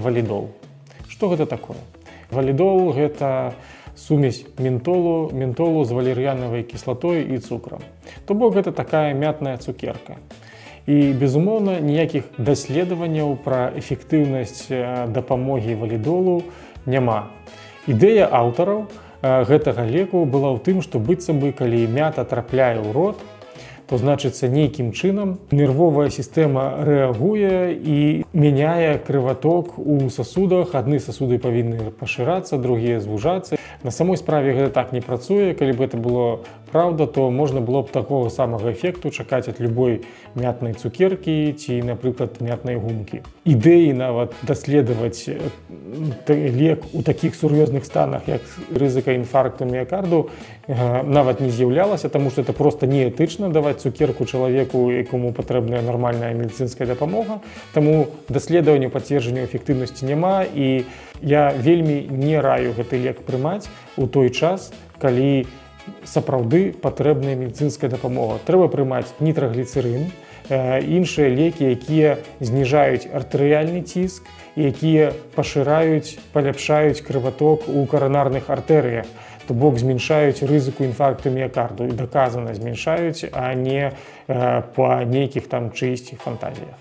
Валідол. Што гэта такое? Валідол – гэта сумесь ментолу з валер'янавай кіслатой і цукрам. То бок гэта такая мятная цукерка. І, безумоўна, ніякіх даследаванняў пра эфектыўнасць дапамогі валідолу няма. Ідэя аўтараў гэтага леку была ў тым, што быццам бы, калі мята трапляе ў рот, то значыцца нейкім чынам нервовая сістэма рэагуе і мяняе крываток у сасудах. Адны сасуды павінны пашырацца, другія звужацца. На самой справе гэта так не працуе. Калі б гэта было праўда, то можна было б такога самага эфекту чакаць ад любой мятнай цукеркі ці, напрыклад, мятнай гумкі. Ідэі нават даследаваць лек у такіх сур'ёзных станах, як рызыка інфаркту міякарду, нават не з'яўлялася, таму што это проста неэтычна даваць цукерку чалавеку, якому патрэбная нармальная медыцынская дапамога. Таму даследавання пацверджання эфектыўнасці няма, і я вельмі не раю гэты лек прымаць у той час, калі сапраўды патрэбная медыцынская дапамога. Трэба прымаць нітрагліцэрын, іншыя лекі, якія зніжаюць артэрыяльны ціск, якія паляпшаюць крываток у каранарных артэрыях, то бок зменшаюць рызыку інфаркту міякарду, і даказана зменшаюць, а не па нейкіх там чыйсьці фантазіях.